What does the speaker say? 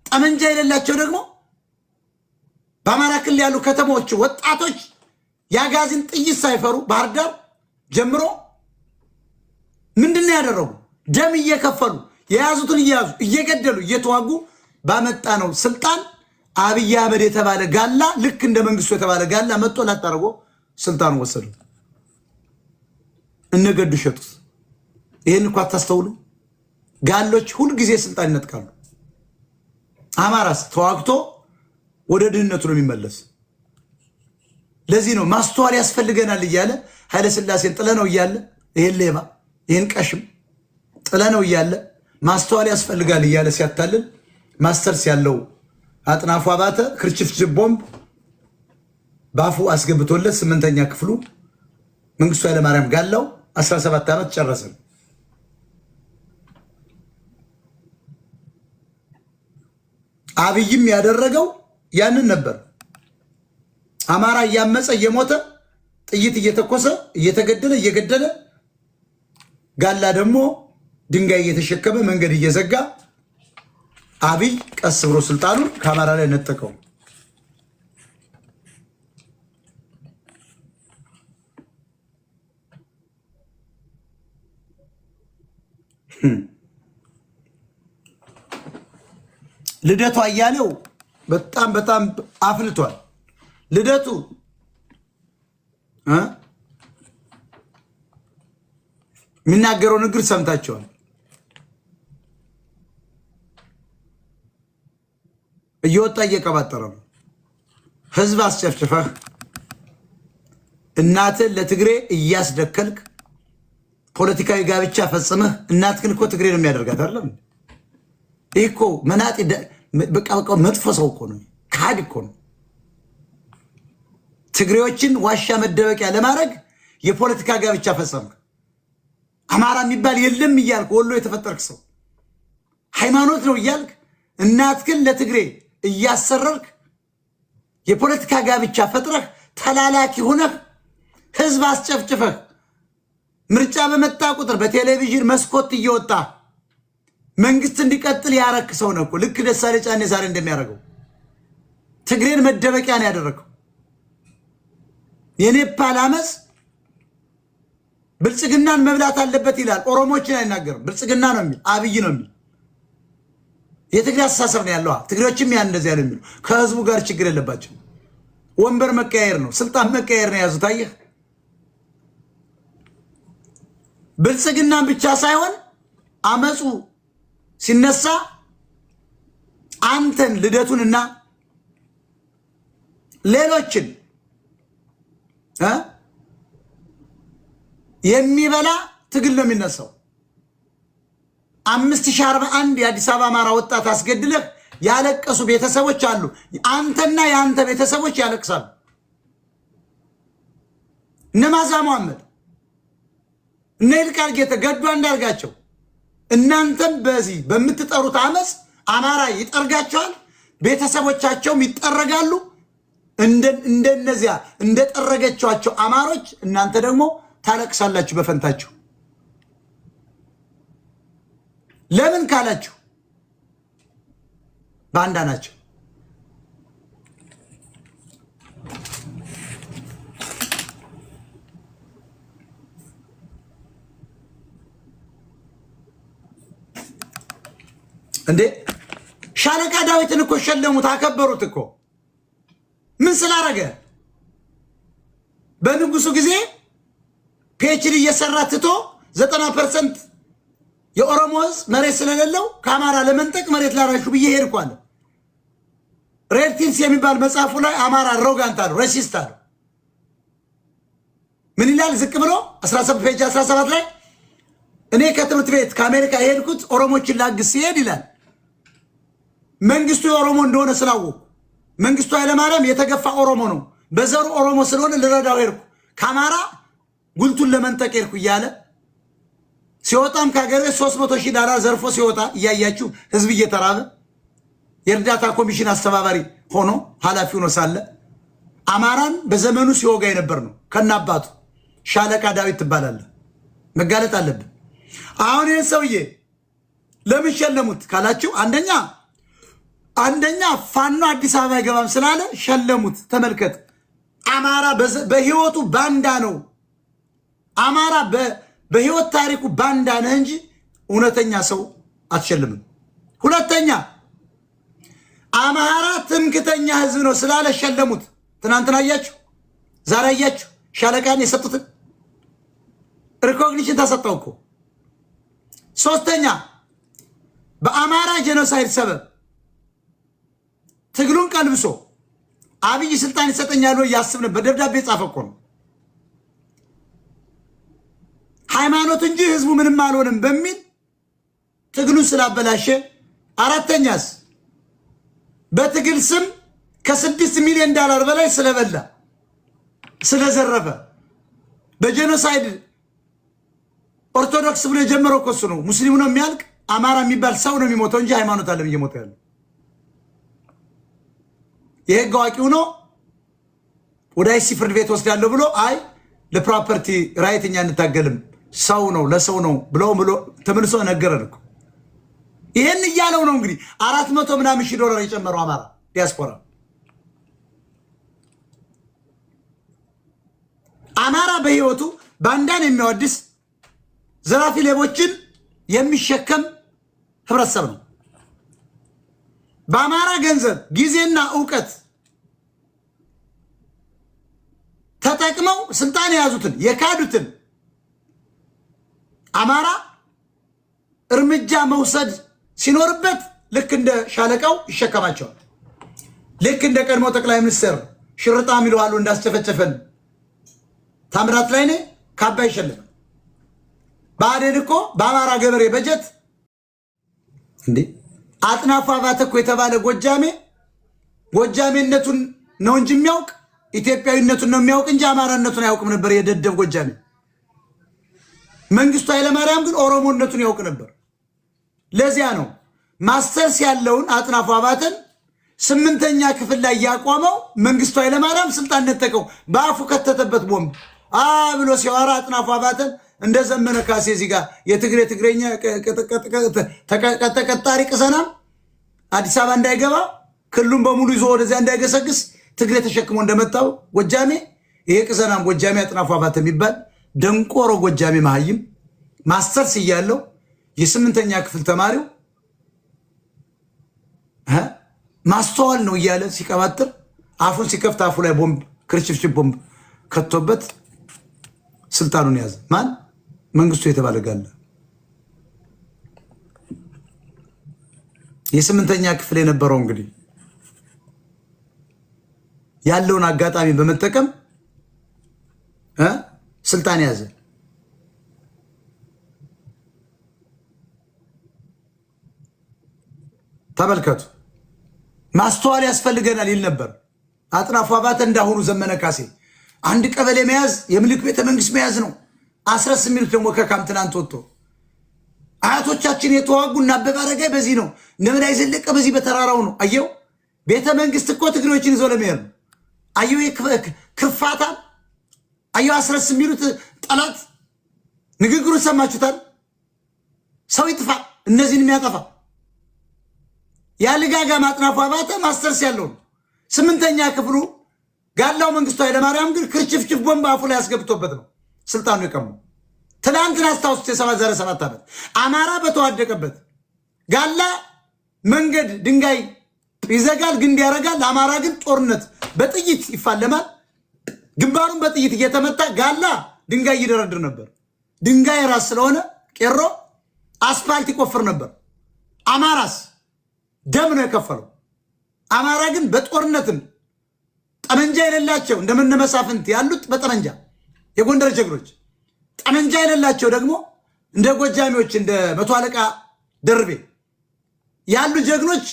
ጠመንጃ የሌላቸው ደግሞ በአማራ ክልል ያሉ ከተሞች ወጣቶች ያጋዝን ጥይት ሳይፈሩ ባህር ዳር ጀምሮ ምንድነው ያደረጉ? ደም እየከፈሉ የያዙትን እየያዙ እየገደሉ እየተዋጉ ባመጣ ነው ስልጣን አብይ አህመድ የተባለ ጋላ ልክ እንደ መንግስቱ የተባለ ጋላ መጥቶ ላጣረጎ ስልጣን ወሰዱ። እነገዱ ሸጡት። ይሄን እንኳን ታስተውሉ። ጋሎች ሁሉ ጊዜ ስልጣን ይነጥቃሉ። አማራስ ተዋግቶ ወደ ድህነቱ ነው የሚመለስ። ለዚህ ነው ማስተዋል ያስፈልገናል እያለ ኃይለ ሥላሴን ጥለነው እያለ ይሄን ሌባ ይሄን ቀሽም ጥለነው እያለ ማስተዋል ያስፈልጋል እያለ ሲያታልል ማስተርስ ያለው አጥናፉ አባተ ክርችፍ ቦምብ ባፉ አስገብቶለት 8ኛ ክፍሉ መንግስቱ ኃይለ ማርያም ጋላው 17 ዓመት ጨረሰ። አብይም ያደረገው ያንን ነበር። አማራ እያመፀ እየሞተ ጥይት እየተኮሰ እየገደለ ጋላ ደግሞ ድንጋይ እየተሸከመ መንገድ እየዘጋ አብይ ቀስ ብሎ ስልጣኑን ከአማራ ላይ ነጠቀው። ልደቱ አያሌው በጣም አፍልቷል። ልደቱ የሚናገረው ንግር ሰምታችኋል። እየወጣ እየቀባጠረ ነው። ህዝብ አስጨፍጭፈህ እናትን ለትግሬ እያስደከልክ ፖለቲካዊ ጋብቻ ፈጽመህ እናትህን እኮ ትግሬ ነው የሚያደርጋት አይደለም? ይህ እኮ መናጤ በቃ መጥፎ ሰው እኮ ነው። ካድ እኮ ነው። ትግሬዎችን ዋሻ መደበቂያ ለማድረግ የፖለቲካ ጋብቻ ፈጸምክ። አማራ የሚባል የለም እያልክ ወሎ የተፈጠርክ ሰው ሃይማኖት ነው እያልክ እናትህን ለትግሬ እያሰረርክ የፖለቲካ ጋብቻ ፈጥረህ ተላላኪ ሆነህ ህዝብ አስጨፍጭፈህ ምርጫ በመጣ ቁጥር በቴሌቪዥን መስኮት እየወጣ መንግስት እንዲቀጥል ያረክ ሰው ነው እኮ። ልክ ደሳሌ ጫኔ ዛሬ እንደሚያደርገው ትግሬን መደበቂያ ነው ያደረገው። የኔፓል አመፅ ብልጽግናን መብላት አለበት ይላል። ኦሮሞችን አይናገርም። ብልጽግና ነው የሚል አብይ ነው የሚል የትግሬ አስተሳሰብ ነው ያለው። ትግሬዎችም ያን እንደዚህ ያለ የሚሉ ከህዝቡ ጋር ችግር የለባቸው። ወንበር መቀያየር ነው፣ ስልጣን መቀያየር ነው ያዙት። አየህ፣ ብልጽግናን ብቻ ሳይሆን አመፁ ሲነሳ አንተን ልደቱንና ሌሎችን የሚበላ ትግል ነው የሚነሳው። 5041 የአዲስ አበባ አማራ ወጣት አስገድለህ ያለቀሱ ቤተሰቦች አሉ። አንተና የአንተ ቤተሰቦች ያለቅሳሉ። ነማዛ መሐመድ እነ ይልቃል ጌተ ገዱ አንዳርጋቸው እናንተም በዚህ በምትጠሩት አመፅ አማራ ይጠርጋቸዋል፣ ቤተሰቦቻቸውም ይጠረጋሉ። እንደነዚያ እንደጠረገቻቸው አማሮች እናንተ ደግሞ ታለቅሳላችሁ በፈንታችሁ። ለምን ካላችሁ ባንዳ ናቸው። እንዴ ሻለቃ ዳዊትን እኮ ሸለሙት፣ አከበሩት እኮ። ምን ስላረገ? በንጉሱ ጊዜ ፒኤችዲ እየሰራ ትቶ 90% የኦሮሞ ህዝብ መሬት ስለሌለው ከአማራ ለመንጠቅ መሬት ላራሹ ብዬ ሄድኳለ። ሬድቲንስ የሚባል መጽሐፉ ላይ አማራ ሮጋንታ ነው፣ ሬሲስታ ነው። ምን ይላል? ዝቅ ብሎ 17 ፔጅ 17 ላይ እኔ ከትምህርት ቤት ከአሜሪካ የሄድኩት ኦሮሞችን ላግዝ ሲሄድ ይላል መንግስቱ የኦሮሞ እንደሆነ ስላወቁ መንግስቱ ኃይለማርያም የተገፋ ኦሮሞ ነው፣ በዘሩ ኦሮሞ ስለሆነ ልረዳው ሄድኩ፣ ከአማራ ጉልቱን ለመንጠቅ ሄድኩ እያለ ሲወጣም ከሀገር $300,000 ዘርፎ ሲወጣ እያያችሁ ህዝብ እየተራበ የእርዳታ ኮሚሽን አስተባባሪ ሆኖ ኃላፊ ሆኖ ሳለ አማራን በዘመኑ ሲወጋ የነበር ነው። ከናባቱ ሻለቃ ዳዊት ትባላለህ። መጋለጥ አለብን። አሁን ይህን ሰውዬ ለምን ሸለሙት ካላችሁ አንደኛ አንደኛ ፋኖ አዲስ አበባ አይገባም ስላለ ሸለሙት። ተመልከት፣ አማራ በህይወቱ ባንዳ ነው። አማራ በህይወት ታሪኩ ባንዳ ነህ እንጂ እውነተኛ ሰው አትሸልምም። ሁለተኛ አማራ ትምክተኛ ህዝብ ነው ስላለ ሸለሙት። ትናንትና አያችሁ፣ ዛሬ አያችሁ፣ ሻለቃን የሰጡትን ሪኮግኒሽን ተሰጠው እኮ። ሶስተኛ በአማራ ጄኖሳይድ ሰበብ ትግሉን ቀልብሶ አብይ ስልጣን ይሰጠኛል ወይ ያስብ ነበር። ደብዳቤ ጻፈ እኮ ነው። ሃይማኖት እንጂ ህዝቡ ምንም አልሆንም በሚል ትግሉን ስላበላሸ። አራተኛስ በትግል ስም ከ6 ሚሊዮን ዶላር በላይ ስለበላ ስለዘረፈ በጄኖሳይድ ኦርቶዶክስ ብሎ የጀመረው እኮ እሱ ነው። ሙስሊሙ ነው የሚያልቅ፣ አማራ የሚባል ሰው ነው የሚሞተው እንጂ ሃይማኖት አለም እየሞተ ያለው። የህግ አዋቂው ነው ወደ አይሲ ፍርድ ቤት ወስዳለሁ ብሎ አይ ለፕሮፐርቲ ራይት እኛ እንታገልም ሰው ነው ለሰው ነው ብሎ ተመልሶ ነገረን እኮ። ይሄን እያለው ነው እንግዲህ 400 ምናምን ሺህ ዶላር የጨመረው አማራ ዲያስፖራ። አማራ በህይወቱ ባንዳን የሚያወድስ ዘራፊ ሌቦችን የሚሸከም ህብረተሰብ ነው። በአማራ ገንዘብ ጊዜና ዕውቀት ተጠቅመው ስልጣን የያዙትን የካዱትን አማራ እርምጃ መውሰድ ሲኖርበት ልክ እንደ ሻለቃው ይሸከማቸዋል። ልክ እንደ ቀድሞ ጠቅላይ ሚኒስትር ሽርጣም ይለዋሉ እንዳስጨፈጨፈን ታምራት ላይ ነው ካባ ይሸልም። ባዴን እኮ በአማራ ገበሬ በጀት እንዴ አጥናፉ አባተ እኮ የተባለ ጎጃሜነቱን ነው እንጂ የሚያውቅ ኢትዮጵያዊነቱን ነው የሚያውቅ እንጂ አማራነቱን አያውቅም ነበር። የደደብ ጎጃሜ መንግስቱ ኃይለማርያም ግን ኦሮሞነቱን ያውቅ ነበር። ለዚያ ነው ማስተርስ ያለውን አጥናፉ አባተን 8ኛ ክፍል ላይ ያቋመው መንግስቱ ኃይለማርያም ስልጣን ነጠቀው። በአፉ ከተተበት ቦምብ ብሎ ሲያወራ አጥናፉ አባተን እንደ ዘመነ ካሴ እዚህ ጋር የትግሬኛ ተቀጣሪ ቅሰናም አዲስ አበባ እንዳይገባ ክልሉን በሙሉ ይዞ ወደዚያ እንዳይገሰግስ ትግሬ ተሸክሞ እንደመጣው ጎጃሜ ይሄ ቅሰናም ጎጃሜ አጥናፉ አባተ የሚባል ደንቆሮ ጎጃሜ መሀይም ማስተርስ እያለው የ8ኛ ክፍል ተማሪው ማስተዋል ነው እያለ ሲቀባጥር አፉን ሲከፍት አፉ ላይ ቦምብ ክርችፍችፍ ቦምብ ከቶበት ስልጣኑን ያዘ። ማን? መንግስቱ የተባለ ጋለ የ8ኛ ክፍል የነበረው እንግዲህ ያለውን አጋጣሚ በመጠቀም ስልጣን ያዘ። ተመልከቱ። ማስተዋል ያስፈልገናል ይል ነበር አጥናፉ አባተ። እንዳሁኑ ዘመነ ካሴ አንድ ቀበሌ መያዝ የምልክ ቤተ መንግስት መያዝ ነው። አስረስ የሚሉት ደግሞ ከካም ትናንት ወጥቶ አያቶቻችን የተዋጉ እና አበበ አረጋይ በዚህ ነው፣ ነብላይ ዘለቀ በዚህ በተራራው ነው። አየው ቤተ መንግስት እኮ ትግሬዎችን ይዞ ለመሄድ ነው። አየው ክፋታ፣ አየው አስረስ የሚሉት ጠላት ንግግሩን ሰማችሁታል። ሰው ይጥፋ እነዚህን የሚያጠፋ ያልጋጋ አጥናፉ አባተ ማስተርስ ያለው 8ኛ ክፍሉ ጋላው መንግስቱ ኃይለማርያም ግን ክርችፍችፍ ቦምብ አፉ ላይ ያስገብቶበት ነው ስልጣኑ የቀመው። ትናንትና አስታውሱት የ7 ዓመት አማራ በተዋደቀበት ጋላ መንገድ ድንጋይ ይዘጋል፣ ግንድ ያረጋል። አማራ ግን ጦርነት በጥይት ይፋለማል። ግንባሩን በጥይት እየተመታ ጋላ ድንጋይ ይደረድር ነበር። ድንጋይ ራስ ስለሆነ ቄሮ አስፋልት ይቆፍር ነበር። አማራስ ደም ነው የከፈለው። አማራ ግን በጦርነትም ጠመንጃ የሌላቸው እንደምን መሳፍንት ያሉት በጠመንጃ የጎንደር ጀግኖች፣ ጠመንጃ የሌላቸው ደግሞ እንደ ጎጃሚዎች እንደ 100 አለቃ ደርቤ ያሉ ጀግኖች